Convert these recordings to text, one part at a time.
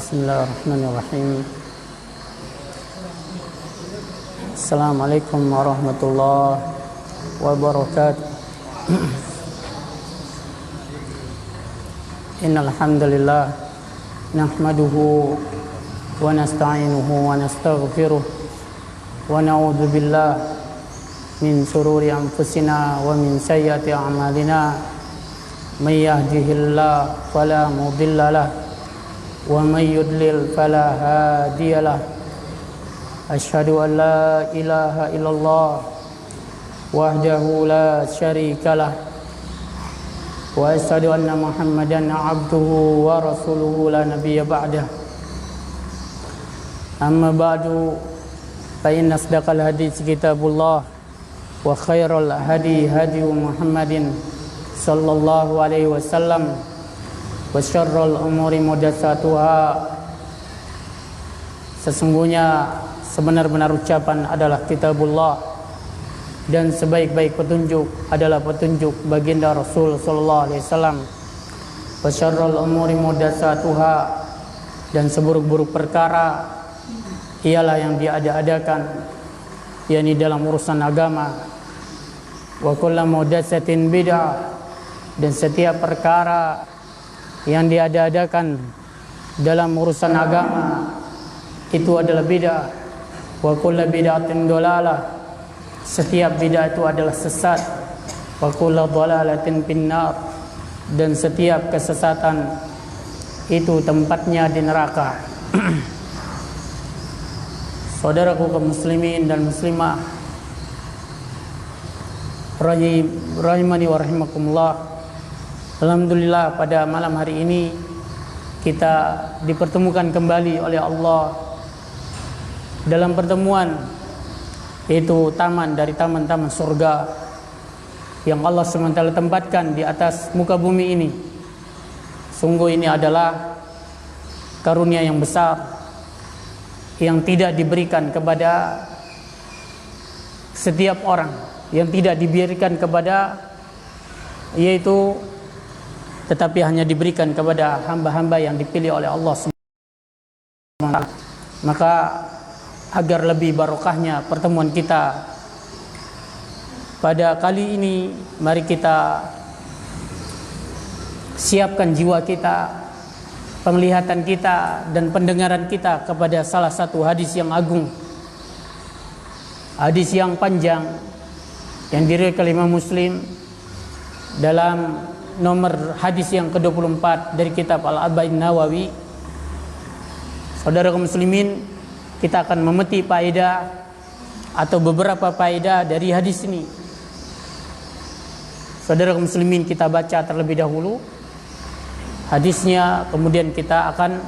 Bismillahirrahmanirrahim. Assalamualaikum warahmatullahi wabarakatuh. Innal hamdalillah nahmaduhu wa nasta'inuhu wa nastaghfiruh wa na'udzu billahi min shururi anfusina wa min sayyiati a'malina. May yahdihillahu fala mudilla lahu wa may yudlil fala hadiya lahu. Asyhadu an la ilaha illallah wahdahu la syarika lah wa asyhadu anna Muhammadan abduhu wa rasuluhu la nabiyya ba'dah. Amma ba'du, fa inna asdaqal hadits kitabullah wa khairal hadi hadi Muhammadin sallallahu alaihi wasallam wa syarrul umuri muhdatsatuha. Sesungguhnya sebenar-benar ucapan adalah kitabullah dan sebaik-baik petunjuk adalah petunjuk baginda Rasul sallallahu alaihi wasallam. Wa syarrul umuri muhdatsatuha, dan seburuk-buruk perkara ialah yang diada-adakan, yakni dalam urusan agama. Wa kullu muhdatsatin bid'ah, dan setiap perkara yang diada-adakan dalam urusan agama itu adalah bid'ah. Wa kullu bid'atin dhalalah, setiap bid'ah itu adalah sesat. Wa kullu dhalalatin finnar, dan setiap kesesatan itu tempatnya di neraka. Saudaraku kaum muslimin dan muslimah rahimani wa rahimakumullah. Alhamdulillah, pada malam hari ini kita dipertemukan kembali oleh Allah dalam pertemuan yaitu taman dari taman-taman surga yang Allah SWT tempatkan di atas muka bumi ini. Sungguh ini adalah karunia yang besar yang tidak diberikan kepada setiap orang, yang tidak diberikan kepada yaitu tetapi hanya diberikan kepada hamba-hamba yang dipilih oleh Allah SWT. Maka agar lebih barokahnya pertemuan kita pada kali ini, mari kita siapkan jiwa kita, penglihatan kita dan pendengaran kita kepada salah satu hadis yang agung, hadis yang panjang yang diriwayatkan oleh Imam Muslim dalam nomor hadis yang ke-24 dari kitab Al-Arba'in Nawawi. Saudara kaum muslimin, kita akan memetik faedah atau beberapa faedah dari hadis ini. Saudara kaum muslimin, kita baca terlebih dahulu hadisnya, kemudian kita akan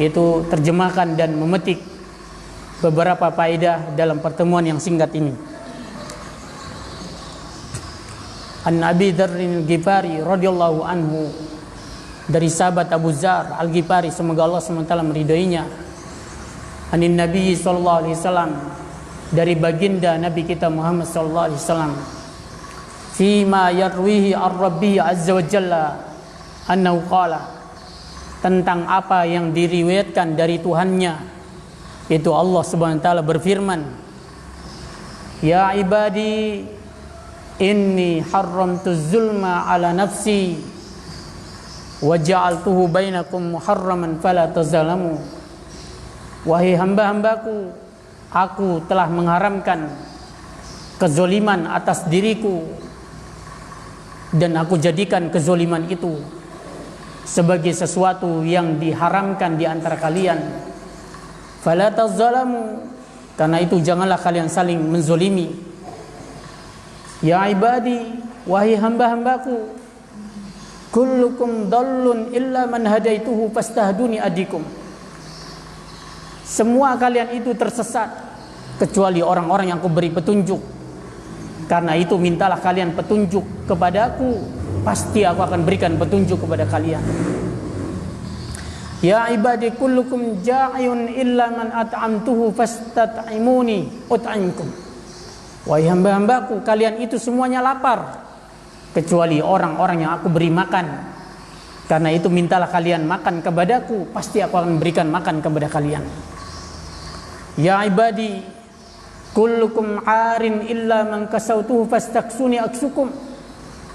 yaitu terjemahkan dan memetik beberapa faedah dalam pertemuan yang singkat ini. An Abi Dzarrin Al-Ghifari radhiyallahu anhu, dari sahabat Abu Dzar Al-Ghifari, semoga Allah SWT meridhoinya. Anin Nabi sallallahu alaihi wasallam, dari baginda Nabi kita Muhammad sallallahu alaihi wasallam, fima yarwihi ar-Rabbi azza wa jalla annahu qala, tentang apa yang diriwayatkan dari Tuhannya, yaitu Allah Subhanahu wa taala berfirman, ya ibadi inni haramtu zulma ala nafsi wa ja'altuhu bainakum muharraman fala tazalamu. Wahai hamba-hambaku, aku telah mengharamkan kezoliman atas diriku, dan aku jadikan kezoliman itu sebagai sesuatu yang diharamkan di antara kalian. Fala tazalamu, karena itu janganlah kalian saling menzolimi. Ya ibadi, wahai hamba-hambaku, kullukum dallun illa man hadaituhu fastahduni adikum. Semua kalian itu tersesat kecuali orang-orang yang aku beri petunjuk. Karena itu mintalah kalian petunjuk kepadaku, pasti aku akan berikan petunjuk kepada kalian. Ya ibadi kullukum ja'iyun illa man at'amtuhu fastat'imuni ut'imkum. Wahai hamba-hambaku, kalian itu semuanya lapar kecuali orang-orang yang aku beri makan. Karena itu mintalah kalian makan kepadaku, pasti aku akan berikan makan kepada kalian. Ya ibadi, kullukum arin illa man kasautuhu fastaksuni aksukum.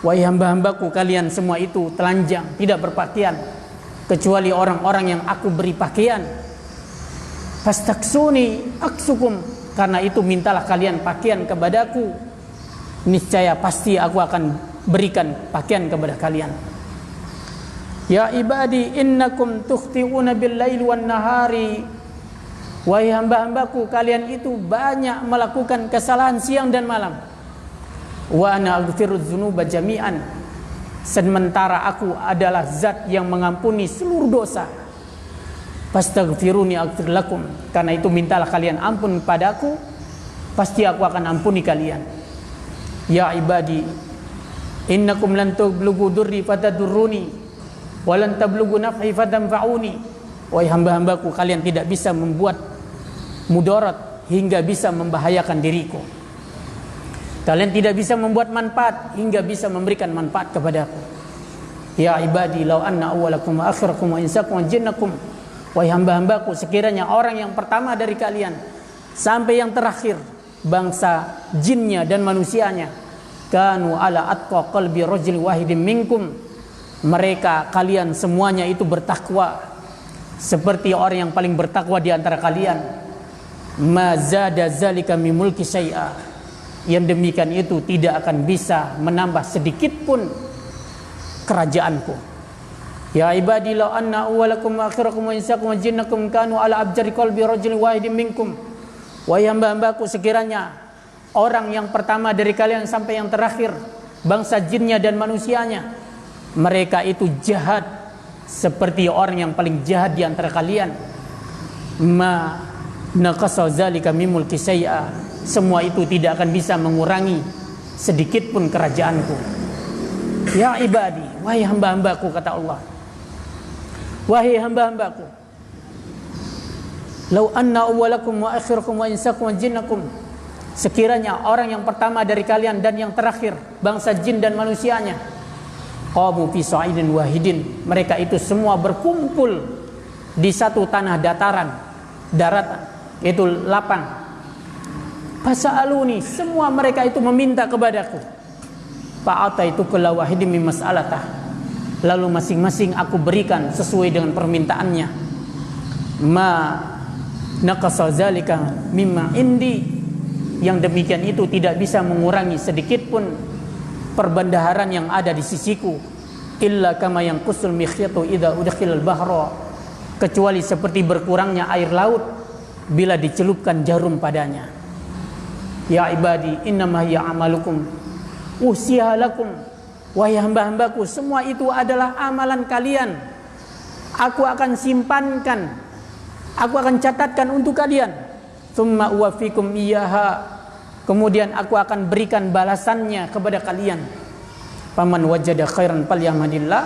Wahai hamba-hambaku, kalian semua itu telanjang, tidak berpakaian, kecuali orang-orang yang aku beri pakaian. Fastaksuni aksukum, karena itu mintalah kalian pakaian kepadaku, niscaya pasti aku akan berikan pakaian kepada kalian. Ya ibadi, innakum tukhti'una bil-laili wan-nahari. Wahai hamba-hambaku, kalian itu banyak melakukan kesalahan siang dan malam. Wa ana aghfirudz dzunuba jami'an. Sementara aku adalah zat yang mengampuni seluruh dosa. Fastaghfiruni aghfir lakum. Karena itu mintalah kalian ampun padaku, pasti aku akan ampuni kalian. Ya ibadi, innakum lan tablughu durri fatadurruni walan tablughu naf'i fatanfa'uni. Wahai hamba-hambaku, kalian tidak bisa membuat mudarat hingga bisa membahayakan diriku. Kalian tidak bisa membuat manfaat hingga bisa memberikan manfaat kepadaku. Ya ibadi, law anna awwalakum wa akhirakum wa insakum wa jinnakum. Wahai hamba-hambaku, sekiranya orang yang pertama dari kalian sampai yang terakhir, bangsa jinnya dan manusianya, kanu ala atqa qalbi rajul wahidin minkum, mereka kalian semuanya itu bertakwa seperti orang yang paling bertakwa di antara kalian, ma zada zalika min mulki syai'a, yang demikian itu tidak akan bisa menambah sedikit pun kerajaanku. Ya ibadi, law anna awwalakum wa akhirakum wa insakum wa jinnakum kanu ala abjari qalbi rajul wahidin minkum. Wahai hamba-hambaku, sekiranya orang yang pertama dari kalian sampai yang terakhir, bangsa jinnya dan manusianya, mereka itu jahat seperti orang yang paling jahat di antara kalian, ma naqasa zalika min mulki syai'a, semua itu tidak akan bisa mengurangi sedikit pun kerajaanku. Ya ibadi, wahai hamba-hambaku, kata Allah, wahai hamba-hambaku, law anna awwalakum wa akhirakum wa insakum wa jinnakum, sekiranya orang yang pertama dari kalian dan yang terakhir, bangsa jin dan manusianya, qamu fi sa'idin wahidin, mereka itu semua berkumpul di satu tanah dataran, daratan, itu lapang. Fasa'aluni, semua mereka itu meminta kepadaku. Fa'ataitu kulla wahidin min mas'alatah, lalu masing-masing aku berikan sesuai dengan permintaannya. Ma naqasa zalika mimma indi, yang demikian itu tidak bisa mengurangi sedikit pun perbendaharaan yang ada di sisiku, illa kama yanqusul mikhyatu idza udkhilal bahra, kecuali seperti berkurangnya air laut bila dicelupkan jarum padanya. Ya ibadi, innama hiya amalukum usiha lakum, wahai hamba-hambaku, semua itu adalah amalan kalian, aku akan simpankan, aku akan catatkan untuk kalian. Tsumma uwaffikum iyyaha, kemudian aku akan berikan balasannya kepada kalian. Faman wajada khairan falyahmadillah,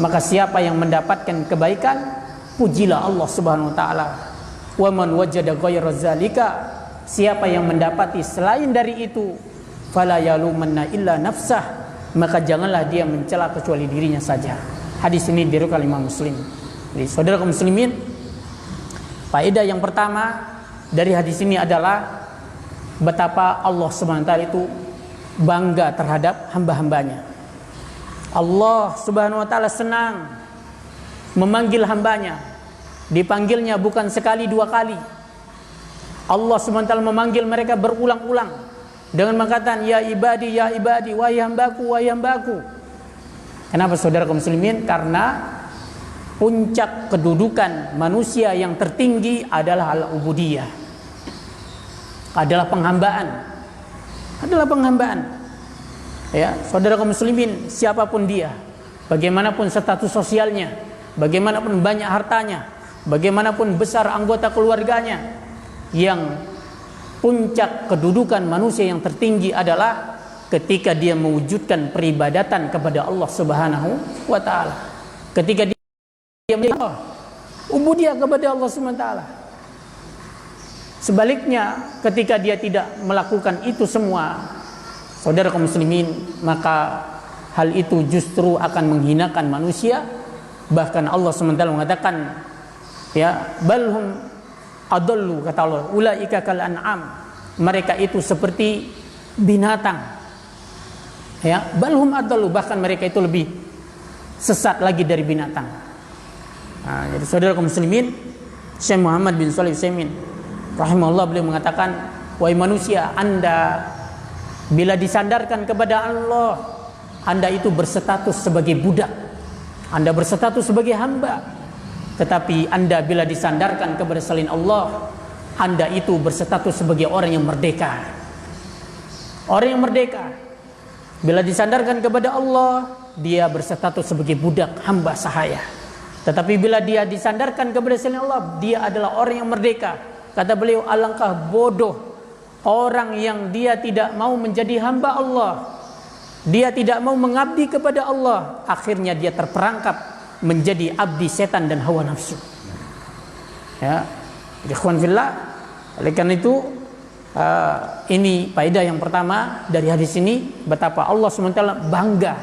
maka siapa yang mendapatkan kebaikan, pujilah Allah Subhanahu wa taala. Wa man wajada ghayra zalika, siapa yang mendapati selain dari itu, fala yalumanna illa nafsah, maka janganlah dia mencela kecuali dirinya saja. Hadis ini diriwayatkan Imam Muslim. Jadi saudara kaum muslimin, faedah yang pertama dari hadis ini adalah betapa Allah Subhanahu wa taala itu bangga terhadap hamba-hambanya. Allah Subhanahu wa taala senang memanggil hambanya. Dipanggilnya bukan sekali dua kali. Allah Subhanahu wa taala memanggil mereka berulang-ulang dengan mengatakan ya ibadi, wahai hambaku, wahai hambaku. Kenapa saudara kaum muslimin? Karena puncak kedudukan manusia yang tertinggi adalah al-ubudiyah, adalah penghambaan, ya saudara kaum muslimin, siapapun dia, bagaimanapun status sosialnya, bagaimanapun banyak hartanya, bagaimanapun besar anggota keluarganya, yang puncak kedudukan manusia yang tertinggi adalah ketika dia mewujudkan peribadatan kepada Allah Subhanahu wa taala, ketika dia ubudiyah kepada Allah Subhanahu wa taala. Sebaliknya, ketika dia tidak melakukan itu semua, saudara kaum muslimin, maka hal itu justru akan menghinakan manusia Bahkan Allah SWT mengatakan, ya, balhum adallu, kata Allah, ulaika kal an'am, mereka itu seperti binatang. Ya, balhum adallu, bahkan mereka itu lebih sesat lagi dari binatang. Nah, jadi saudara kaum muslimin, Syekh Muhammad bin Shalih Al-Utsaimin rahimahullah, beliau mengatakan, wahai manusia, Anda bila disandarkan kepada Allah, Anda itu berstatus sebagai budak, Anda berstatus sebagai hamba. Tetapi Anda bila disandarkan kepada selain Allah, Anda itu berstatus sebagai orang yang merdeka. Orang yang merdeka bila disandarkan kepada Allah, dia berstatus sebagai budak, hamba sahaya. Tetapi bila dia disandarkan kepada selain Allah, dia adalah orang yang merdeka. Kata beliau, alangkah bodoh orang yang dia tidak mau menjadi hamba Allah, dia tidak mau mengabdi kepada Allah, akhirnya dia terperangkap menjadi abdi setan dan hawa nafsu. Ya, ikhwan fillah, oleh karena itu ini faedah yang pertama dari hadis ini, betapa Allah SWT bangga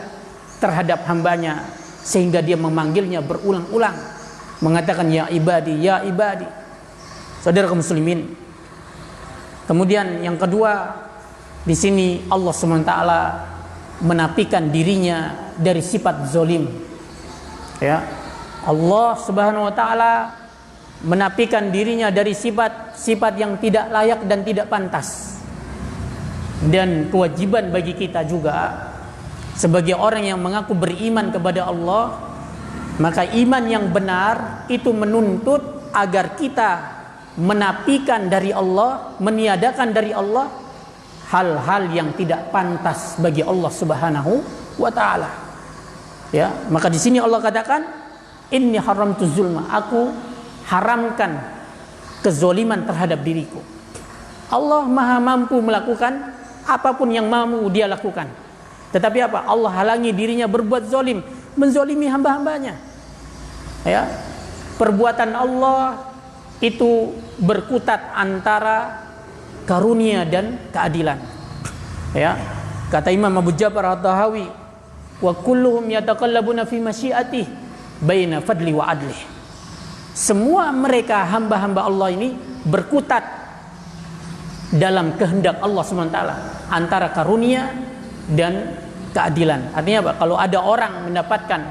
terhadap hambanya sehingga dia memanggilnya berulang-ulang, mengatakan ya ibadi, ya ibadi. Saudara kaum muslimin, kemudian yang kedua, di sini Allah SWT menafikan dirinya dari sifat zolim. Ya, Allah Subhanahu wa taala menafikan dirinya dari sifat yang tidak layak dan tidak pantas. Dan kewajiban bagi kita juga sebagai orang yang mengaku beriman kepada Allah, maka iman yang benar itu menuntut agar kita menafikan dari Allah, meniadakan dari Allah hal-hal yang tidak pantas bagi Allah Subhanahu wa taala. Ya, maka di sini Allah katakan, inni haramtu zulma, aku haramkan kezoliman terhadap diriku. Allah Maha mampu melakukan apapun yang mau dia lakukan. Tetapi apa? Allah halangi dirinya berbuat zolim, menzolimi hamba-hambanya. Ya, perbuatan Allah itu berkutat antara karunia dan keadilan. Ya, kata Imam Abu Ja'far At-Tahawi, wa kulluhum yataqallabuna fi masyiatih baina fadli wa adlih. Semua mereka hamba-hamba Allah ini berkutat dalam kehendak Allah SWT antara karunia dan keadilan. Artinya apa? Kalau ada orang mendapatkan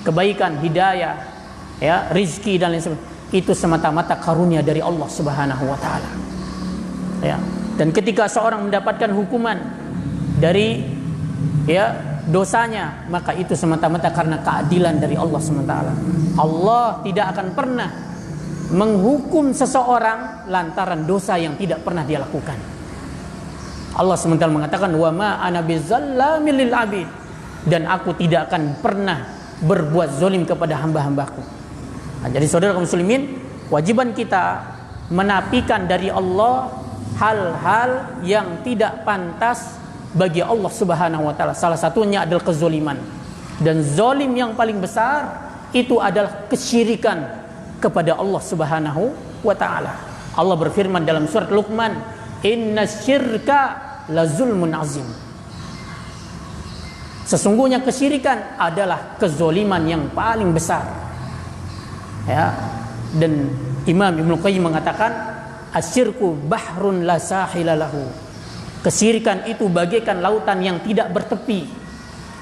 kebaikan, hidayah, ya, rizki dan lain sebagainya, itu semata-mata karunia dari Allah Subhanahu wa taala. Ya. Dan ketika seorang mendapatkan hukuman dari, ya, dosanya, maka itu semata-mata karena keadilan dari Allah SWT. Allah tidak akan pernah menghukum seseorang lantaran dosa yang tidak pernah dia lakukan. Allah SWT mengatakan, wa ma ana bizallamil lil abid, dan aku tidak akan pernah berbuat zalim kepada hamba-hambaku. Nah, jadi saudara kaum muslimin, wajiban kita menafikan dari Allah hal-hal yang tidak pantas bagi Allah Subhanahu wa taala. Salah satunya adalah kezoliman. Dan zolim yang paling besar itu adalah kesyirikan kepada Allah Subhanahu wa taala. Allah berfirman dalam surat Luqman, innasyirka la zulmun azim. Sesungguhnya kesyirikan adalah kezoliman yang paling besar. Ya, dan Imam Ibnu Qayyim mengatakan, asyirku bahrun la sahila lahu. Kesyirikan itu bagaikan lautan yang tidak bertepi.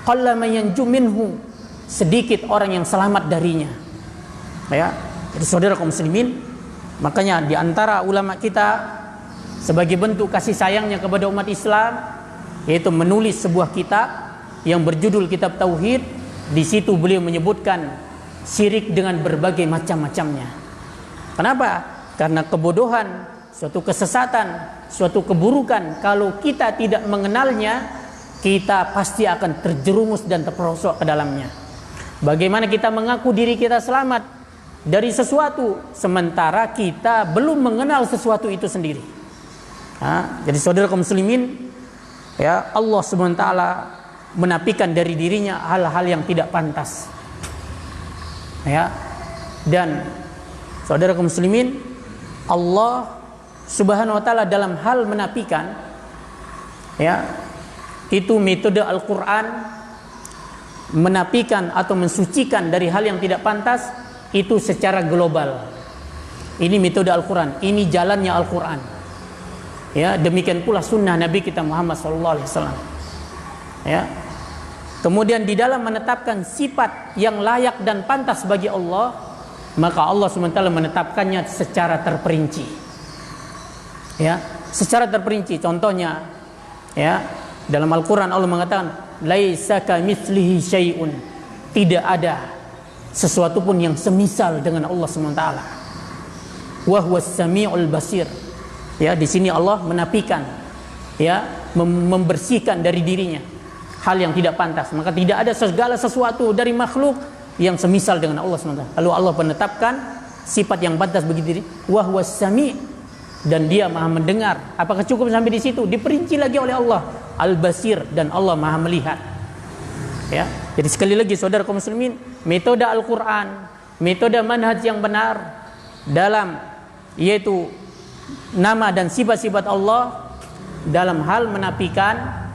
Qalla man yanju minhu, sedikit orang yang selamat darinya. Ya, jadi saudara kaum muslimin, makanya di antara ulama kita sebagai bentuk kasih sayangnya kepada umat Islam, yaitu menulis sebuah kitab yang berjudul Kitab Tauhid. Di situ beliau menyebutkan syirik dengan berbagai macam-macamnya. Kenapa? Karena kebodohan, suatu kesesatan, suatu keburukan, kalau kita tidak mengenalnya, kita pasti akan terjerumus dan terperosok ke dalamnya. Bagaimana kita mengaku diri kita selamat dari sesuatu sementara kita belum mengenal sesuatu itu sendiri. Jadi saudara kaum muslimin, ya, Allah SWT menafikan dari dirinya hal-hal yang tidak pantas. Ya, dan saudara kaum muslimin, Allah Subhanahu wa taala dalam hal menafikan, ya, itu metode Al-Qur'an menapikan atau mensucikan dari hal yang tidak pantas itu secara global. Ini metode Al-Quran, ini jalannya Al-Quran. Ya, demikian pula sunnah Nabi kita Muhammad SAW. Ya. Kemudian di dalam menetapkan sifat yang layak dan pantas bagi Allah, maka Allah SWT menetapkannya secara terperinci. Ya, secara terperinci. Contohnya, ya, dalam Al-Quran Allah mengatakan, laisa kamitslihi syai'un. Tidak ada sesuatu pun yang semisal dengan Allah SWT. Wa huwas samiul basir. Ya, di sini Allah menafikan, ya, membersihkan dari dirinya hal yang tidak pantas. Maka tidak ada segala sesuatu dari makhluk yang semisal dengan Allah SWT. Lalu Allah menetapkan sifat yang pantas bagi diri, wa huwas sami, dan dia maha mendengar. Apakah cukup sampai di situ? Diperinci lagi oleh Allah, al-basir, dan Allah maha melihat. Ya, jadi sekali lagi saudara kaum muslimin, metode Al-Quran, metode manhaj yang benar dalam yaitu nama dan sifat-sifat Allah dalam hal menafikan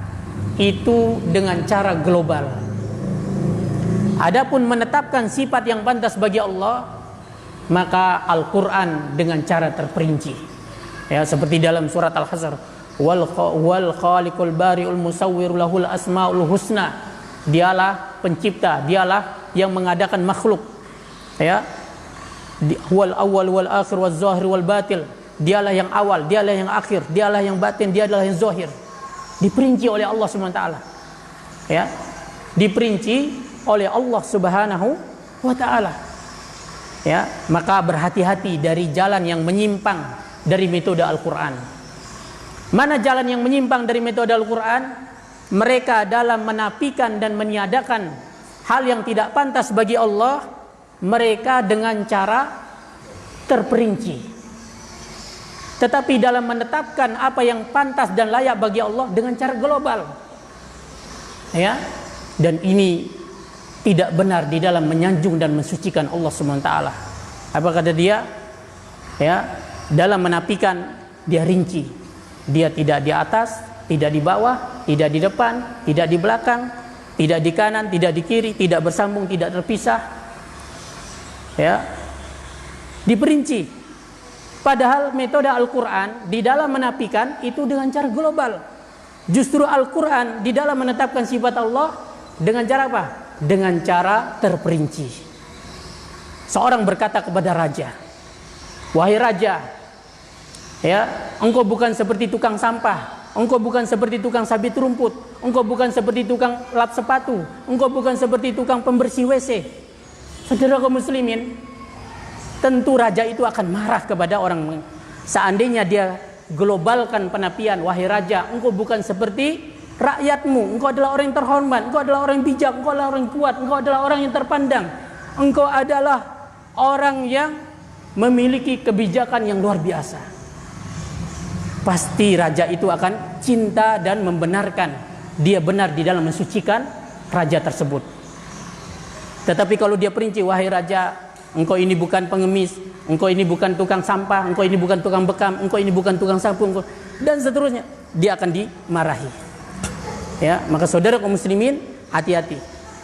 itu dengan cara global. Adapun menetapkan sifat yang pantas bagi Allah, maka Al-Quran dengan cara terperinci. Ya, seperti dalam surat Al-Hasr, wal khaliqul bari'ul musawwir lahul asmaul husna. Dialah pencipta, dialah yang mengadakan makhluk. Ya. Huwal awwal wal akhir wal zahir wal batil. Dialah yang awal, dialah yang akhir, dialah yang batin, dia adalah yang zahir. Diperinci oleh Allah SWT. Ya. Diperinci oleh Allah Subhanahu wa taala. Ya, maka berhati-hati dari jalan yang menyimpang dari metode Al-Quran. Mana jalan yang menyimpang dari metode Al-Quran? Mereka dalam menafikan dan meniadakan hal yang tidak pantas bagi Allah, mereka dengan cara terperinci. Tetapi dalam menetapkan apa yang pantas dan layak bagi Allah dengan cara global. Ya. Dan ini tidak benar di dalam menyanjung dan mensucikan Allah SWT. Apa kata dia? Ya, dalam menafikan dia rinci. Dia tidak di atas, tidak di bawah, tidak di depan, tidak di belakang, tidak di kanan, tidak di kiri, tidak bersambung, tidak terpisah. Ya. Diperinci. Padahal metode Al-Quran di dalam menafikan itu dengan cara global. Justru Al-Quran di dalam menetapkan sifat Allah dengan cara apa? Dengan cara terperinci. Seorang berkata kepada raja, wahai raja, ya, engkau bukan seperti tukang sampah, engkau bukan seperti tukang sabit rumput, engkau bukan seperti tukang lap sepatu, engkau bukan seperti tukang pembersih WC. Saudara kaum muslimin, tentu raja itu akan marah kepada orang. Seandainya dia globalkan penafian, wahai raja, engkau bukan seperti rakyatmu, engkau adalah orang yang terhormat, engkau adalah orang yang bijak, engkau adalah orang yang kuat, engkau adalah orang yang terpandang, engkau adalah orang yang memiliki kebijakan yang luar biasa. Pasti raja itu akan cinta dan membenarkan dia benar di dalam mensucikan raja tersebut. Tetapi kalau dia perinci, wahai raja, engkau ini bukan pengemis, engkau ini bukan tukang sampah, engkau ini bukan tukang bekam, engkau ini bukan tukang sapu, dan seterusnya, dia akan dimarahi. Ya, maka saudara kaum muslimin, hati-hati.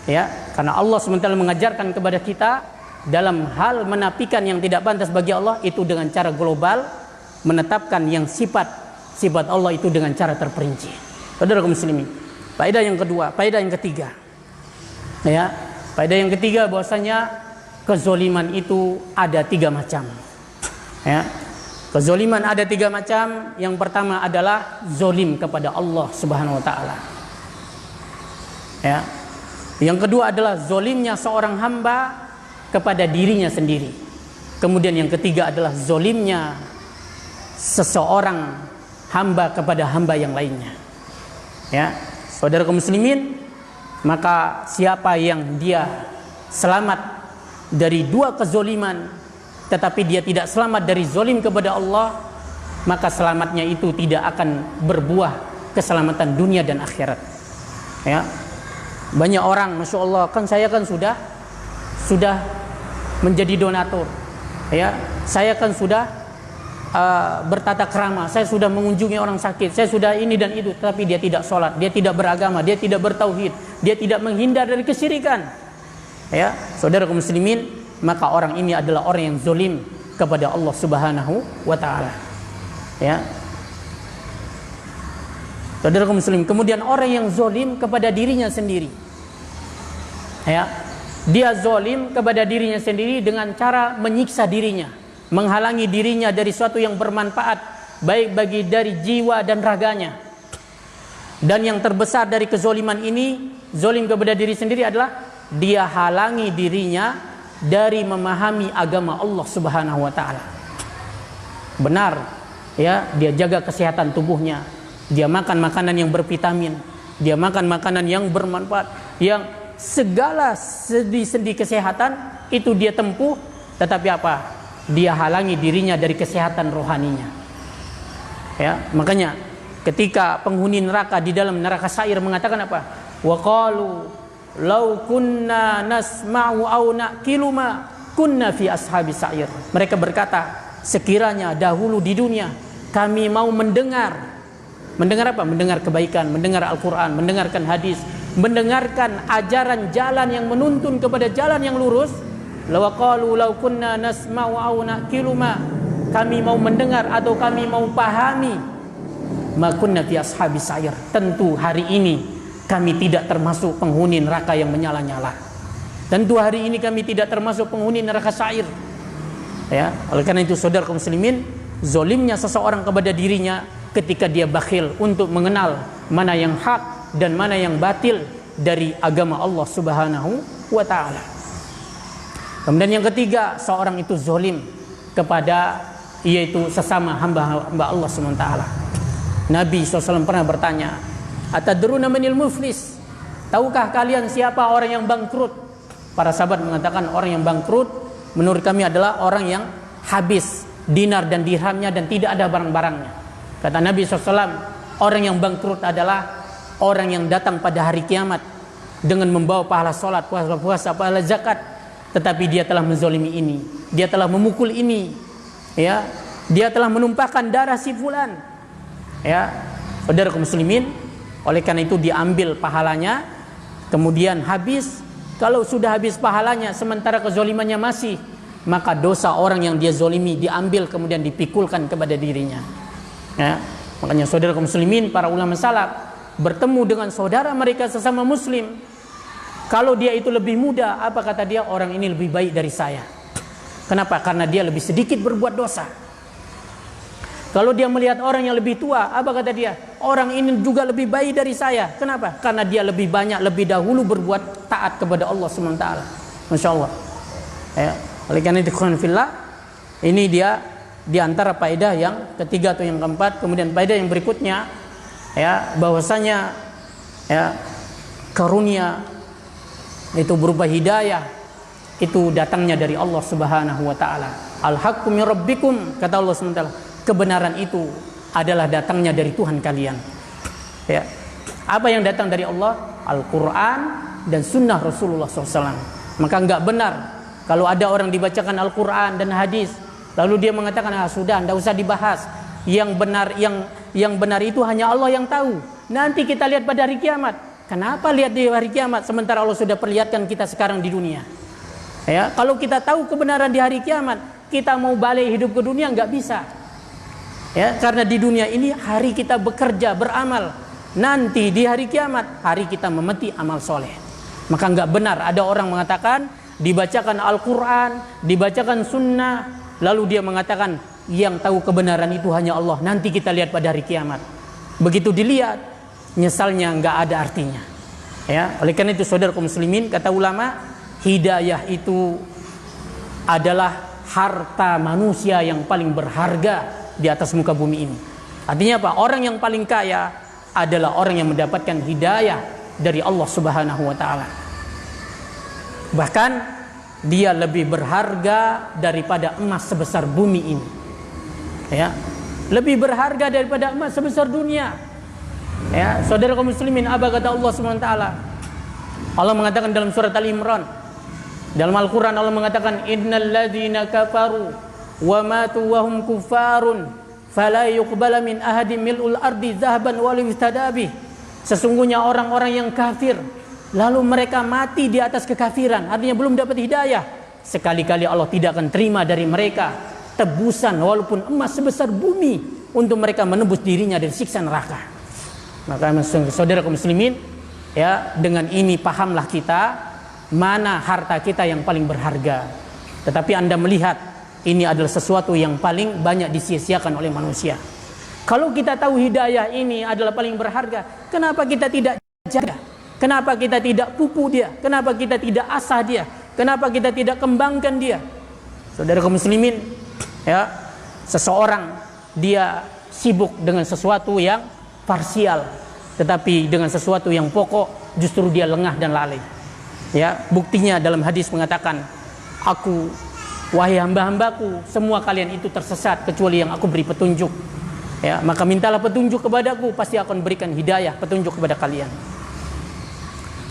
Ya, karena Allah SWT mengajarkan kepada kita dalam hal menafikan yang tidak pantas bagi Allah itu dengan cara global, menetapkan yang sifat Allah itu dengan cara terperinci. Saudara kaum muslimin, faedah yang kedua, faedah yang ketiga. Ya, faedah yang ketiga bahwasanya kezoliman itu ada 3 macam. Ya, kezoliman ada 3 macam. Yang pertama adalah zolim kepada Allah Subhanahu Wa Taala. Ya. Yang kedua adalah zolimnya seorang hamba kepada dirinya sendiri. Kemudian yang ketiga adalah zolimnya seseorang hamba kepada hamba yang lainnya. Ya, saudara kaum muslimin, maka siapa yang dia selamat dari 2 kezoliman, tetapi dia tidak selamat dari zolim kepada Allah, maka selamatnya itu tidak akan berbuah keselamatan dunia dan akhirat. Ya, banyak orang, masya Allah, kan saya kan sudah menjadi donatur. Ya, saya kan sudah bertata krama, saya sudah mengunjungi orang sakit, saya sudah ini dan itu, tapi dia tidak sholat, dia tidak beragama, dia tidak bertauhid, dia tidak menghindar dari kesyirikan. Ya, saudara kaum muslimin, maka orang ini adalah orang yang zalim kepada Allah Subhanahu wa taala. Ya. Saudara kaum muslimin, kemudian orang yang zalim kepada dirinya sendiri. Ya. Dia zalim kepada dirinya sendiri dengan cara menyiksa dirinya, menghalangi dirinya dari sesuatu yang bermanfaat baik bagi dari jiwa dan raganya. Dan yang terbesar dari kezaliman ini, zalim kepada diri sendiri, adalah dia halangi dirinya dari memahami agama Allah Subhanahu wa taala. Benar, ya, dia jaga kesehatan tubuhnya. Dia makan makanan yang bervitamin, dia makan makanan yang bermanfaat, yang segala sendi-sendi kesehatan itu dia tempuh, tetapi apa? Dia halangi dirinya dari kesehatan rohaninya. Ya, makanya ketika penghuni neraka di dalam neraka sa'ir mengatakan apa? Wa qalu law kunna nasma'u aw naqilu ma kunna fi ashabis sa'ir. Mereka berkata, sekiranya dahulu di dunia kami mau mendengar apa? Mendengar kebaikan, mendengar Al-Quran, mendengarkan hadis, mendengarkan ajaran jalan yang menuntun kepada jalan yang lurus. Law qalu law kunna nasma'u aw naqilu ma, kami mau mendengar atau kami mau pahami, ma kunna fi ashabis sa'ir, tentu hari ini kami tidak termasuk penghuni neraka yang menyala-nyala. Tentu hari ini kami tidak termasuk penghuni neraka sa'ir. Ya, oleh karena itu saudara kaum muslimin, zalimnya seseorang kepada dirinya ketika dia bakhil untuk mengenal mana yang hak dan mana yang batil dari agama Allah Subhanahu wa taala. Kemudian yang ketiga, seorang itu zalim kepada yaitu sesama hamba-hamba Allah Subhanahu wa taala. Nabi SAW pernah bertanya, atadruna manil muflis? Tahukah kalian siapa orang yang bangkrut? Para sahabat mengatakan orang yang bangkrut menurut kami adalah orang yang habis dinar dan dirhamnya dan tidak ada barang-barangnya. Kata Nabi SAW, orang yang bangkrut adalah orang yang datang pada hari kiamat dengan membawa pahala sholat, puasa, pahala zakat, tetapi dia telah menzalimi ini, dia telah memukul ini, ya, dia telah menumpahkan darah si fulan. Ya, saudara kaum muslimin, oleh karena itu diambil pahalanya, kemudian habis. Kalau sudah habis pahalanya sementara kezalimannya masih, maka dosa orang yang dia zalimi diambil kemudian dipikulkan kepada dirinya. Ya, makanya saudara kaum muslimin, para ulama salaf bertemu dengan saudara mereka sesama muslim, kalau dia itu lebih muda, apa kata dia? Orang ini lebih baik dari saya. Kenapa? Karena dia lebih sedikit berbuat dosa. Kalau dia melihat orang yang lebih tua, apa kata dia? Orang ini juga lebih baik dari saya. Kenapa? Karena dia lebih banyak, lebih dahulu berbuat taat kepada Allah SWT. Masya Allah. Ya. Oleh karena itu, ini dia di antara faedah yang ketiga atau yang keempat. Kemudian faedah yang berikutnya, ya, bahwasanya ya, karunia itu berupa hidayah, itu datangnya dari Allah Subhanahu wa taala. Al-haqqu min rabbikum, kata Allah Subhanahu wa taala. Kebenaran itu adalah datangnya dari Tuhan kalian. Ya. Apa yang datang dari Allah? Al-Quran dan Sunnah Rasulullah SAW. Maka enggak benar kalau ada orang dibacakan Al-Quran dan hadis, lalu dia mengatakan, sudah, enggak usah dibahas. Yang benar itu hanya Allah yang tahu. Nanti kita lihat pada hari kiamat. Kenapa lihat di hari kiamat sementara Allah sudah perlihatkan kita sekarang di dunia? Ya, kalau kita tahu kebenaran di hari kiamat, kita mau balik hidup ke dunia enggak bisa. Ya, karena di dunia ini hari kita bekerja, beramal. Nanti di hari kiamat, hari kita memeti amal soleh. Maka enggak benar ada orang mengatakan dibacakan Al-Quran, dibacakan Sunnah, lalu dia mengatakan yang tahu kebenaran itu hanya Allah. Nanti kita lihat pada hari kiamat. Begitu dilihat, nyesalnya enggak ada artinya. Ya, oleh karena itu saudara kaum muslimin, kata ulama, hidayah itu adalah harta manusia yang paling berharga di atas muka bumi ini. Artinya apa? Orang yang paling kaya adalah orang yang mendapatkan hidayah dari Allah Subhanahu wa taala. Bahkan dia lebih berharga daripada emas sebesar bumi ini. Ya. Lebih berharga daripada emas sebesar dunia. Ya, saudara kaum muslimin, apa kata Allah Subhanahu wa taala? Allah mengatakan dalam surat Al-Imran, dalam Al-Quran Allah mengatakan, innal ladzina kafaru wa matu wa hum kuffarun fala yuqbala min ahadin mil'ul ardi dhahaban wa la yustadabi. Sesungguhnya orang-orang yang kafir lalu mereka mati di atas kekafiran, artinya belum dapat hidayah, sekali-kali Allah tidak akan terima dari mereka tebusan walaupun emas sebesar bumi untuk mereka menebus dirinya dari siksa neraka. Maka saudara kaum muslimin, ya, dengan ini pahamlah kita mana harta kita yang paling berharga. Tetapi Anda melihat ini adalah sesuatu yang paling banyak disia-siakan oleh manusia. Kalau kita tahu hidayah ini adalah paling berharga, kenapa kita tidak jaga? Kenapa kita tidak pupuk dia? Kenapa kita tidak asah dia? Kenapa kita tidak kembangkan dia? Saudara kaum muslimin, ya, seseorang dia sibuk dengan sesuatu yang parsial, tetapi dengan sesuatu yang pokok justru dia lengah dan lalai. Ya, buktinya dalam hadis mengatakan, aku, wahai hamba-hambaku, semua kalian itu tersesat kecuali yang aku beri petunjuk. Ya, maka mintalah petunjuk kepadaku, pasti akan berikan hidayah, petunjuk kepada kalian.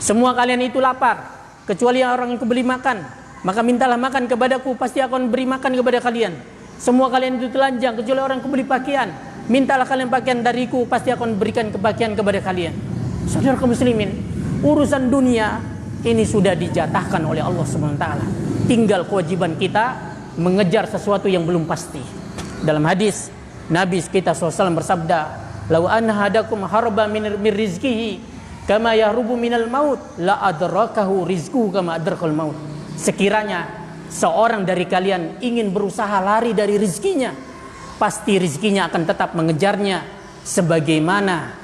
Semua kalian itu lapar, kecuali orang yang beri makan, maka mintalah makan kepadaku, pasti akan beri makan kepada kalian. Semua kalian itu telanjang, kecuali orang yang beri pakaian, mintalah kalian pakaian dariku, pasti akan berikan pakaian kepada kalian. Saudara kaum muslimin, urusan dunia ini sudah dijatahkan oleh Allah SWT. Tinggal kewajiban kita mengejar sesuatu yang belum pasti. Dalam hadis Nabi kita SAW bersabda, "Lau anna hadakum harba min rizqihi kama yahrubu minal maut, la adrakahu rizquhu kama adrakal maut." Sekiranya seorang dari kalian ingin berusaha lari dari rizkinya, pasti rizkinya akan tetap mengejarnya, sebagaimana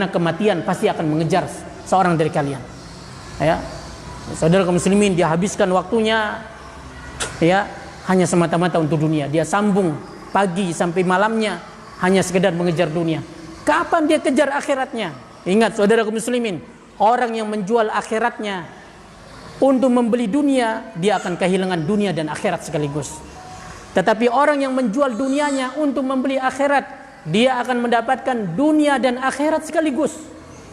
kematian pasti akan mengejar seorang dari kalian. Ya, saudara kaum muslimin, dia habiskan waktunya, ya, hanya semata-mata untuk dunia. Dia sambung pagi sampai malamnya hanya sekedar mengejar dunia. Kapan dia kejar akhiratnya? Ingat saudara kaum muslimin, orang yang menjual akhiratnya untuk membeli dunia, dia akan kehilangan dunia dan akhirat sekaligus. Tetapi orang yang menjual dunianya untuk membeli akhirat, dia akan mendapatkan dunia dan akhirat sekaligus.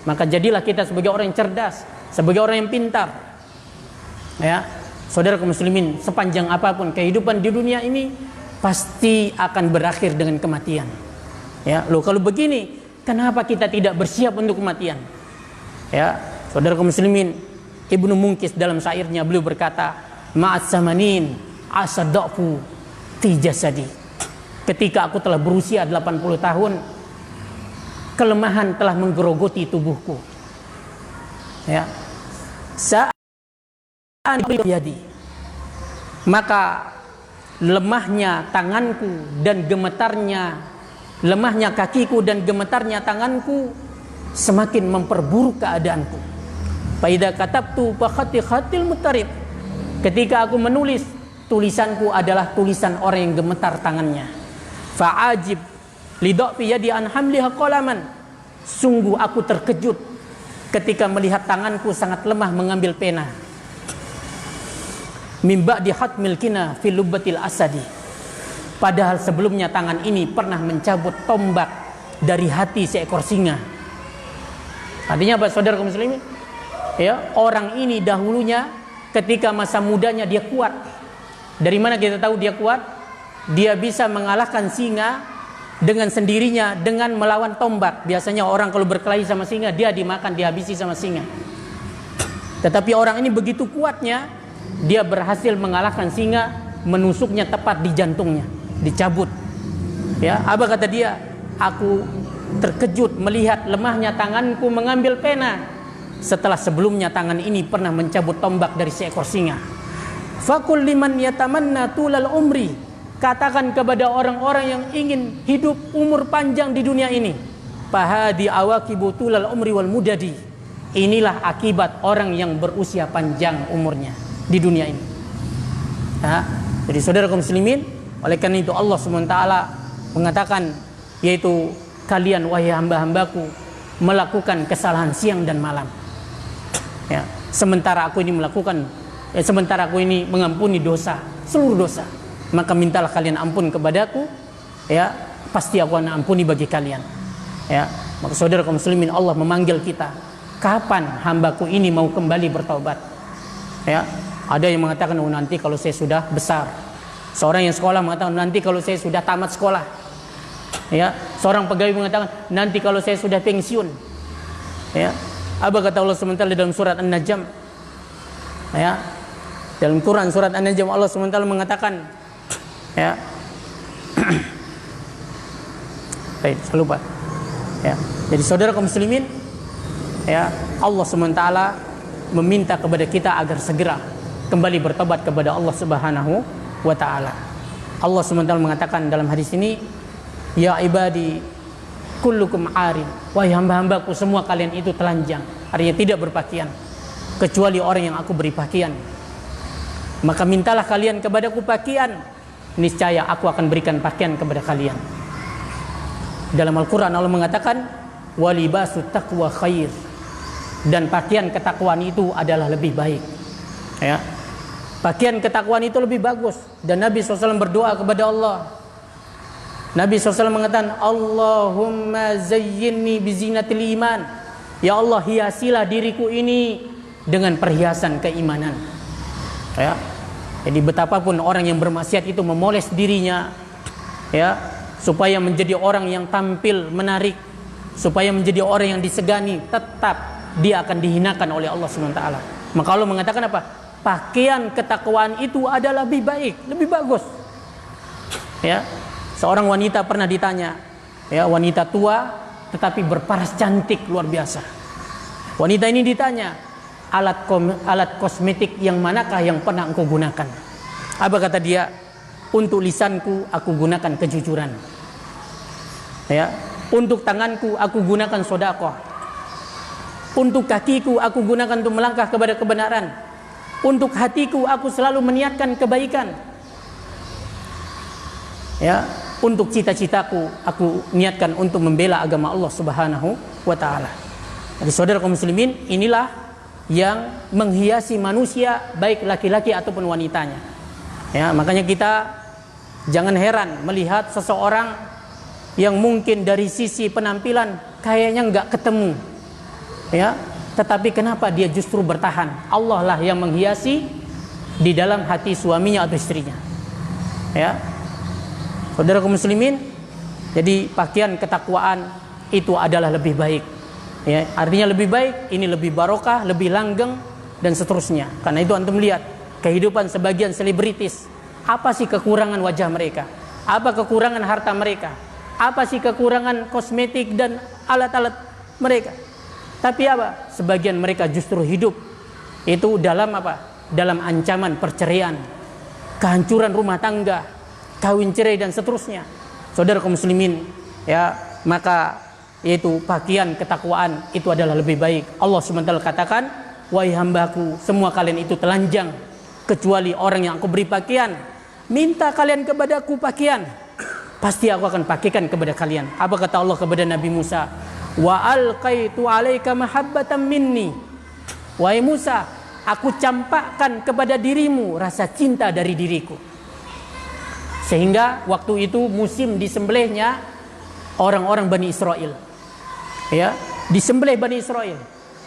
Maka jadilah kita sebagai orang yang cerdas, sebagai orang yang pintar. Ya, saudara kaum muslimin, sepanjang apapun kehidupan di dunia ini pasti akan berakhir dengan kematian. Ya, loh, kalau begini, kenapa kita tidak bersiap untuk kematian? Ya, saudara kaum muslimin, Ibnu Munkis dalam syairnya beliau berkata, "Ma'as samanin asaddafu fi jasadi." Ketika aku telah berusia 80 tahun, kelemahan telah menggerogoti tubuhku. Ya. Saat jadi, maka lemahnya tanganku dan lemahnya kakiku dan gemetarnya tanganku semakin memperburuk keadaanku. Faida katabtu fa khatti khatil mutarib. Ketika aku menulis, tulisanku adalah tulisan orang yang gemetar tangannya. Fa'ajib lidhafi yadi an hamliha qalaman. Sungguh aku terkejut ketika melihat tanganku sangat lemah mengambil pena. Mimba di hatmil kina fil lubbatil asadi. Padahal sebelumnya tangan ini pernah mencabut tombak dari hati seekor singa. Artinya apa, saudara kaum muslimin? Ya, orang ini dahulunya ketika masa mudanya dia kuat. Dari mana kita tahu dia kuat? Dia bisa mengalahkan singa dengan sendirinya dengan melawan tombak. Biasanya orang kalau berkelahi sama singa, dia dimakan, dihabisi sama singa. Tetapi orang ini begitu kuatnya, dia berhasil mengalahkan singa, menusuknya tepat di jantungnya, dicabut. Ya, apa kata dia? Aku terkejut melihat lemahnya tanganku mengambil pena, setelah sebelumnya tangan ini pernah mencabut tombak dari seekor singa. Fakul liman yatamanna tulal umri. Katakan kepada orang-orang yang ingin hidup umur panjang di dunia ini, fahadi awaqibu tulal umri wal mudadi. Inilah akibat orang yang berusia panjang umurnya di dunia ini. Ya, jadi saudara kaum muslimin, oleh karena itu Allah SWT mengatakan, yaitu kalian wahai hamba-hambaku melakukan kesalahan siang dan malam. Ya, sementara aku ini mengampuni dosa, seluruh dosa, maka mintalah kalian ampun kepadaku, ya, pasti aku akan ampuni bagi kalian. Ya, maka saudara kaum muslimin, Allah memanggil kita, kapan hambaku ini mau kembali bertaubat? Ya, ada yang mengatakan, oh nanti kalau saya sudah besar, Seorang yang sekolah mengatakan nanti kalau saya sudah tamat sekolah. Ya, seorang pegawai mengatakan nanti kalau saya sudah pensiun. Ya. Apa kata Allah SWT dalam surat An-Najm? Ya. Dalam Quran surat An-Najm Allah SWT mengatakan, ya. Baik, saya lupa. Ya. Jadi saudara kaum muslimin, ya, Allah SWT meminta kepada kita agar segera kembali bertobat kepada Allah Subhanahu wa taala. Allah SWT mengatakan dalam hadis ini, ya ibadi kullukum arin, wahai hamba-hambaku semua kalian itu telanjang, artinya tidak berpakaian kecuali orang yang aku beri pakaian. Maka mintalah kalian kepadaku pakaian, niscaya aku akan berikan pakaian kepada kalian. Dalam Al-Quran Allah mengatakan walibasut taqwa khair, dan pakaian ketakwaan itu adalah lebih baik. Ya, pakaian ketakwaan itu lebih bagus. Dan Nabi SAW berdoa kepada Allah. Nabi SAW mengatakan, Allahumma zayyinni bizinatil iman. Ya Allah, hiasilah diriku ini dengan perhiasan keimanan. Ya. Jadi betapapun orang yang bermaksiat itu memoles dirinya, ya, supaya menjadi orang yang tampil menarik, supaya menjadi orang yang disegani, tetap dia akan dihinakan oleh Allah SWT. Maka Allah mengatakan apa? Pakaian ketakwaan itu adalah lebih baik, lebih bagus. Ya. Seorang wanita pernah ditanya, ya, wanita tua tetapi berparas cantik luar biasa. Wanita ini ditanya, alat kosmetik yang manakah yang pernah engkau gunakan? Apa kata dia? Untuk lisanku aku gunakan kejujuran. Ya, untuk tanganku aku gunakan sedekah. Untuk kakiku aku gunakan untuk melangkah kepada kebenaran. Untuk hatiku aku selalu meniatkan kebaikan. Ya, untuk cita-citaku aku niatkan untuk membela agama Allah Subhanahu wa taala. Jadi saudara kaum muslimin, inilah yang menghiasi manusia baik laki-laki ataupun wanitanya. Ya, makanya kita jangan heran melihat seseorang yang mungkin dari sisi penampilan kayaknya enggak ketemu. Ya, tetapi kenapa dia justru bertahan? Allah lah yang menghiasi di dalam hati suaminya atau istrinya. Ya. Saudara kaum muslimin, jadi pakaian ketakwaan itu adalah lebih baik. Ya, artinya lebih baik, ini lebih barokah, lebih langgeng dan seterusnya. Karena itu antum lihat kehidupan sebagian selebritis. Apa sih kekurangan wajah mereka? Apa kekurangan harta mereka? Apa sih kekurangan kosmetik dan alat-alat mereka? Tapi apa? Sebagian mereka justru hidup itu dalam apa? Dalam ancaman perceraian, kehancuran rumah tangga, kawin cerai dan seterusnya. Saudara kaum muslimin, ya, maka yaitu pakaian ketakwaan itu adalah lebih baik. Allah SWT katakan, wahai hambaku semua kalian itu telanjang kecuali orang yang aku beri pakaian. Minta kalian kepadaku pakaian, pasti aku akan pakaikan kepada kalian. Apa kata Allah kepada Nabi Musa? Wa alqaitu alaika mahabbatan minni. Wahai Musa, aku campakkan kepada dirimu rasa cinta dari diriku. Sehingga waktu itu musim disembelihnya orang-orang Bani Israel. Ya, disembelih Bani Israel.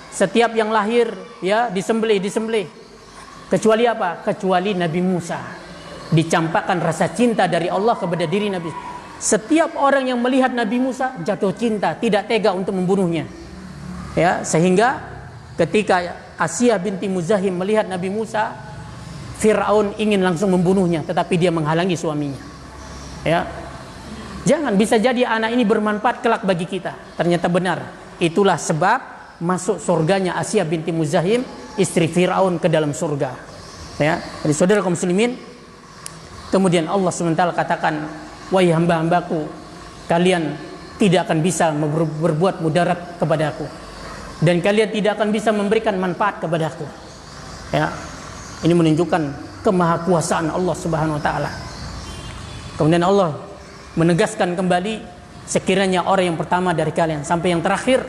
Setiap yang lahir, ya, disembelih. Kecuali apa? Kecuali Nabi Musa. Dicampakkan rasa cinta dari Allah kepada diri Nabi. Setiap orang yang melihat Nabi Musa jatuh cinta, tidak tega untuk membunuhnya. Ya, sehingga ketika Asiyah binti Muzahim melihat Nabi Musa, Fir'aun ingin langsung membunuhnya, tetapi dia menghalangi suaminya. Ya, jangan, bisa jadi anak ini bermanfaat kelak bagi kita. Ternyata benar. Itulah sebab masuk surganya Asiyah binti Muzahim, istri Fir'aun, ke dalam surga. Ya, jadi saudara kaum muslimin, kemudian Allah SWT katakan, wahai hamba-hambaku, kalian tidak akan bisa berbuat mudarat kepadaku, dan kalian tidak akan bisa memberikan manfaat kepadaku. Ya, ini menunjukkan kemahakuasaan Allah Subhanahu wa taala. Kemudian Allah menegaskan kembali, sekiranya orang yang pertama dari kalian sampai yang terakhir,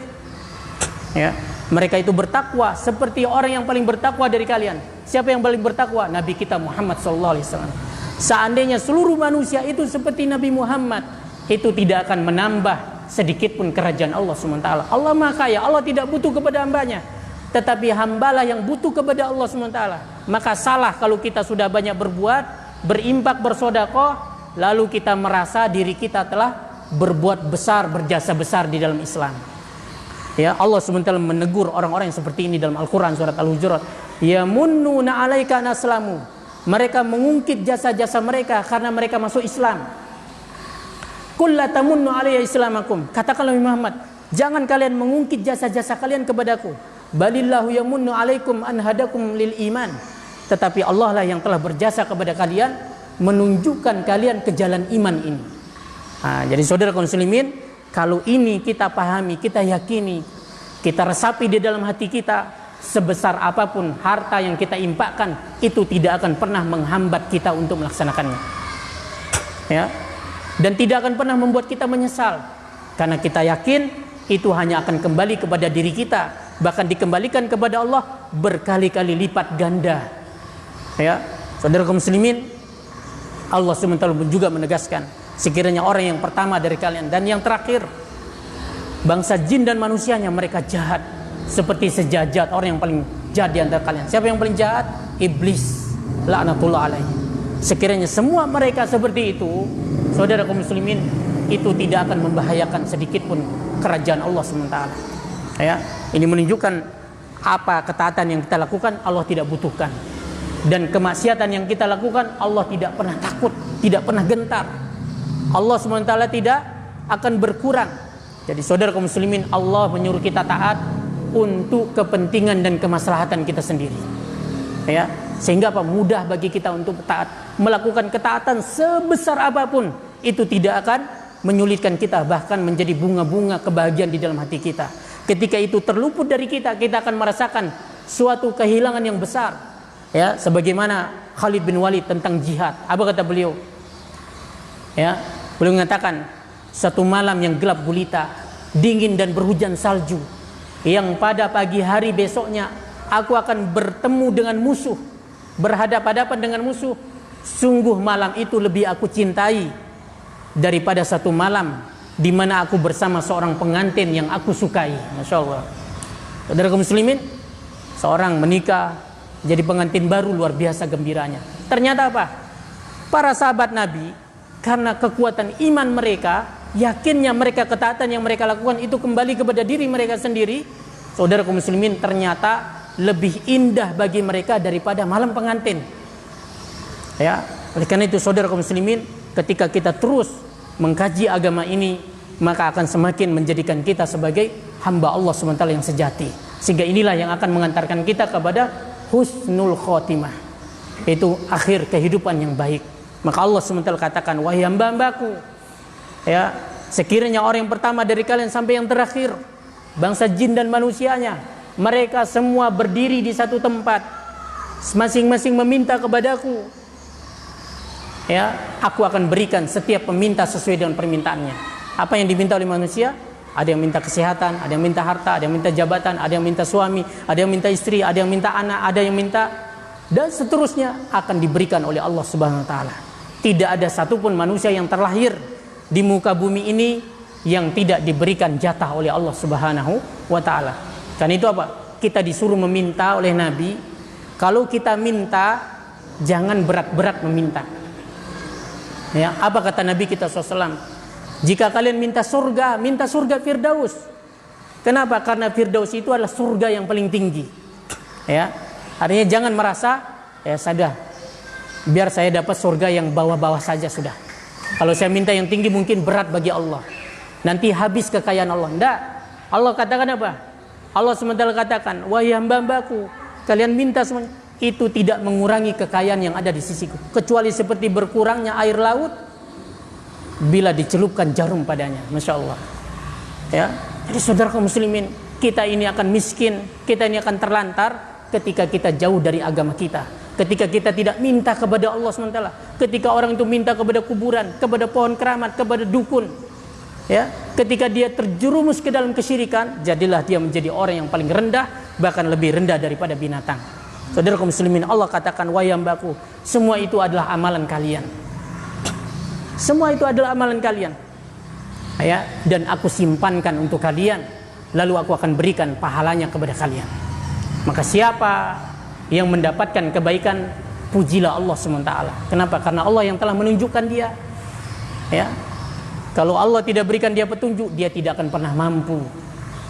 ya, mereka itu bertakwa seperti orang yang paling bertakwa dari kalian. Siapa yang paling bertakwa? Nabi kita Muhammad SAW. Seandainya seluruh manusia itu seperti Nabi Muhammad, itu tidak akan menambah sedikit pun kerajaan Allah SWT. Allah Maha Kaya, Allah tidak butuh kepada hambanya, tetapi hambalah yang butuh kepada Allah SWT. Maka salah kalau kita sudah banyak berbuat, berimpak, bersedekah, lalu kita merasa diri kita telah berbuat besar, berjasa besar di dalam Islam. Ya, Allah SWT menegur orang-orang yang seperti ini dalam Al-Quran surat Al-Hujurat. Yamunnuna 'alaika an aslamu. Mereka mengungkit jasa-jasa mereka karena mereka masuk Islam. Qul la tamunnu 'alayya islamakum. Katakanlah Muhammad, jangan kalian mengungkit jasa-jasa kalian kepadaku. Balillahu yamunnu 'alaikum an hadakum lil iman. Tetapi Allah lah yang telah berjasa kepada kalian, menunjukkan kalian ke jalan iman ini. Jadi saudara kaum muslimin, kalau ini kita pahami, kita yakini, kita resapi di dalam hati kita, sebesar apapun harta yang kita infakkan, itu tidak akan pernah menghambat kita untuk melaksanakannya. Ya. Dan tidak akan pernah membuat kita menyesal, karena kita yakin itu hanya akan kembali kepada diri kita, bahkan dikembalikan kepada Allah berkali-kali lipat ganda. Ya, saudara kaum muslimin, Allah SWT juga menegaskan, sekiranya orang yang pertama dari kalian dan yang terakhir, bangsa jin dan manusianya, mereka jahat seperti sejahat orang yang paling jahat di antara kalian. Siapa yang paling jahat? Iblis, laknatullah alaihi. Sekiranya semua mereka seperti itu, saudara kaum muslimin, itu tidak akan membahayakan sedikit pun kerajaan Allah SWT. Ya, ini menunjukkan apa ketaatan yang kita lakukan Allah tidak butuhkan, dan kemaksiatan yang kita lakukan Allah tidak pernah takut, tidak pernah gentar. Allah SWT tidak akan berkurang. Jadi saudara kaum muslimin, Allah menyuruh kita taat untuk kepentingan dan kemaslahatan kita sendiri. Ya, sehingga apa? Mudah bagi kita untuk taat. Melakukan ketaatan sebesar apapun itu tidak akan menyulitkan kita, bahkan menjadi bunga-bunga kebahagiaan di dalam hati kita. Ketika itu terluput dari kita, kita akan merasakan suatu kehilangan yang besar. Ya, sebagaimana Khalid bin Walid tentang jihad. Apa kata beliau? Ya, beliau mengatakan, satu malam yang gelap gulita, dingin dan berhujan salju, yang pada pagi hari besoknya aku akan bertemu dengan musuh, berhadapan-hadapan dengan musuh. Sungguh malam itu lebih aku cintai daripada satu malam di mana aku bersama seorang pengantin yang aku sukai. Masya Allah. Saudara kaum muslimin, seorang menikah jadi pengantin baru, luar biasa gembiranya. Ternyata apa? Para sahabat Nabi, karena kekuatan iman mereka, yakinnya mereka, ketaatan yang mereka lakukan itu kembali kepada diri mereka sendiri. Saudara kaum muslimin, ternyata lebih indah bagi mereka daripada malam pengantin. Ya, oleh karena itu saudara kaum muslimin, ketika kita terus mengkaji agama ini, maka akan semakin menjadikan kita sebagai hamba Allah SWT yang sejati. Sehingga inilah yang akan mengantarkan kita kepada husnul khotimah, itu akhir kehidupan yang baik. Maka Allah SWT katakan, wahai hamba-hambaku, ya, sekiranya orang yang pertama dari kalian sampai yang terakhir, bangsa jin dan manusianya, mereka semua berdiri di satu tempat, masing-masing meminta kepadaku, ya, aku akan berikan setiap peminta sesuai dengan permintaannya. Apa yang diminta oleh manusia? Ada yang minta kesehatan, ada yang minta harta, ada yang minta jabatan, ada yang minta suami, ada yang minta istri, ada yang minta anak, ada yang minta, dan seterusnya akan diberikan oleh Allah Subhanahu wa taala. Tidak ada satupun manusia yang terlahir di muka bumi ini yang tidak diberikan jatah oleh Allah Subhanahu wa taala. Karena itu apa? Kita disuruh meminta oleh Nabi. Kalau kita minta, jangan berat-berat meminta. Ya, apa kata Nabi kita SAW? Jika kalian minta surga Firdaus. Kenapa? Karena Firdaus itu adalah surga yang paling tinggi. Ya, artinya jangan merasa, ya sudah, biar saya dapat surga yang bawah-bawah saja sudah. Kalau saya minta yang tinggi mungkin berat bagi Allah, nanti habis kekayaan Allah. Tidak. Allah katakan apa? Allah SWT katakan, wahai hamba-hambaku, kalian minta semuanya, itu tidak mengurangi kekayaan yang ada di sisiku, kecuali seperti berkurangnya air laut bila dicelupkan jarum padanya. Masya Allah. Ya, jadi saudara kaum muslimin, kita ini akan miskin, kita ini akan terlantar ketika kita jauh dari agama kita, ketika kita tidak minta kepada Allah SWT, ketika orang itu minta kepada kuburan, kepada pohon keramat, kepada dukun, ya, ketika dia terjerumus ke dalam kesyirikan, jadilah dia menjadi orang yang paling rendah, bahkan lebih rendah daripada binatang. Saudara kaum muslimin, Allah katakan, wahai hambaku, semua itu adalah amalan kalian. Semua itu adalah amalan kalian, ya, dan aku simpankan untuk kalian, lalu aku akan berikan pahalanya kepada kalian. Maka siapa yang mendapatkan kebaikan pujilah Allah SWT. Kenapa? Karena Allah yang telah menunjukkan dia. Ya. Kalau Allah tidak berikan dia petunjuk, dia tidak akan pernah mampu.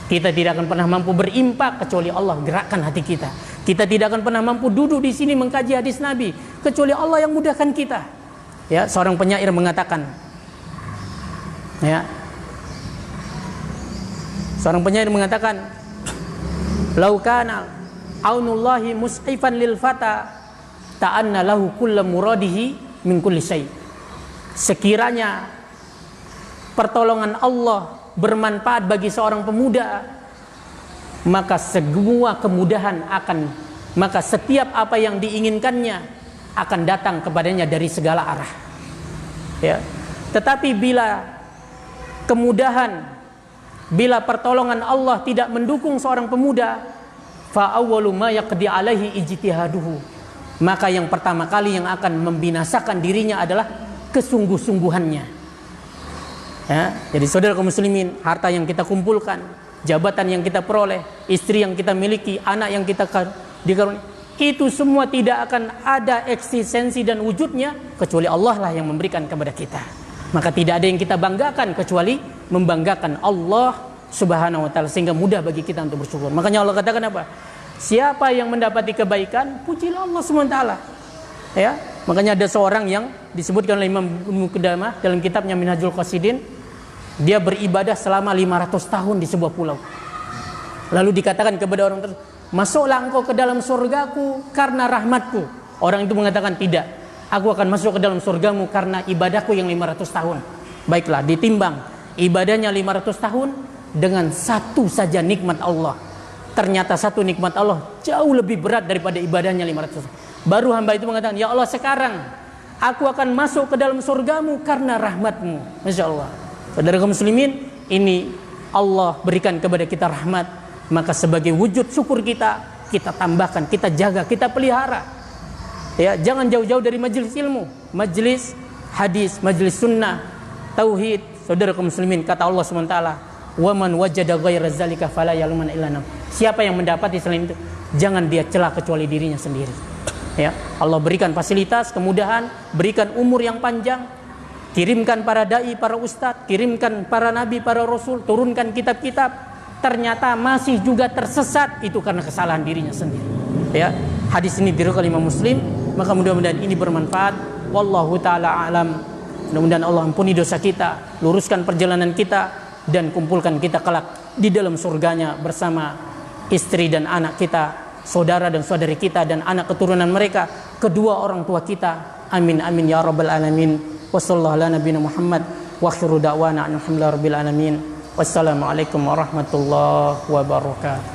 Kita tidak akan pernah mampu berimpak kecuali Allah gerakkan hati kita. Kita tidak akan pernah mampu duduk di sini mengkaji hadis Nabi kecuali Allah yang mudahkan kita. Ya, seorang penyair mengatakan, ya, seorang penyair mengatakan, "Lau kana aunullahi mus'ifan lil fata ta'anna lahu kullu muradihi min kulli syai." Sekiranya pertolongan Allah bermanfaat bagi seorang pemuda, maka semua kemudahan maka setiap apa yang diinginkannya akan datang kepadanya dari segala arah. Ya. Tetapi bila kemudahan, bila pertolongan Allah tidak mendukung seorang pemuda, fa awwalu ma yaqdi alaihi ijtihaduhu, maka yang pertama kali yang akan membinasakan dirinya adalah kesungguh-sungguhannya. Ya, jadi saudara kaum muslimin, harta yang kita kumpulkan, jabatan yang kita peroleh, istri yang kita miliki, anak yang kita dikaruniai, itu semua tidak akan ada eksistensi dan wujudnya kecuali Allah lah yang memberikan kepada kita. Maka tidak ada yang kita banggakan kecuali membanggakan Allah Subhanahu wa taala, sehingga mudah bagi kita untuk bersyukur. Makanya Allah katakan apa? Siapa yang mendapati kebaikan, pujilah Allah Subhanahu wa taala. Ya, makanya ada seorang yang disebutkan oleh Imam Ibnu Qudamah dalam kitabnya Minhajul Qasidin, dia beribadah selama 500 tahun di sebuah pulau. Lalu dikatakan kepada orang tersebut, "Masuklah engkau ke dalam surgaku karena rahmatku." Orang itu mengatakan, "Tidak, aku akan masuk ke dalam surgamu karena ibadahku yang 500 tahun." Baiklah, ditimbang ibadahnya 500 tahun dengan satu saja nikmat Allah. Ternyata satu nikmat Allah jauh lebih berat daripada ibadahnya 500 tahun. Baru hamba itu mengatakan, "Ya Allah, sekarang aku akan masuk ke dalam surgamu karena rahmatmu." Masya Allah. Saudara kaum muslimin, ini Allah berikan kepada kita rahmat. Maka sebagai wujud syukur kita tambahkan, kita jaga, kita pelihara. Ya, jangan jauh-jauh dari majelis ilmu, majelis hadis, majelis sunnah, tauhid. Saudara kaum muslimin, kata Allah SWT, "Wa man wajada ghaira zalika fala yaluman illa nafs." Siapa yang mendapati selain itu, jangan dia celah kecuali dirinya sendiri. Ya, Allah berikan fasilitas, kemudahan, berikan umur yang panjang, kirimkan para dai, para ustadz, kirimkan para nabi, para rasul, turunkan kitab-kitab, ternyata masih juga tersesat, itu karena kesalahan dirinya sendiri. Ya, hadis ini diriwayatkan Imam Muslim, maka mudah-mudahan ini bermanfaat. Wallahu taala alam. Mudah-mudahan Allah ampuni dosa kita, luruskan perjalanan kita, dan kumpulkan kita kelak di dalam surganya bersama istri dan anak kita, saudara dan saudari kita, dan anak keturunan mereka, kedua orang tua kita. Amin amin ya rabbal alamin. Wassallallahu ala nabiyina Muhammad wa akhiru da'wana alhamdulillahi rabbil alamin. Wassalamualaikum warahmatullahi wabarakatuh.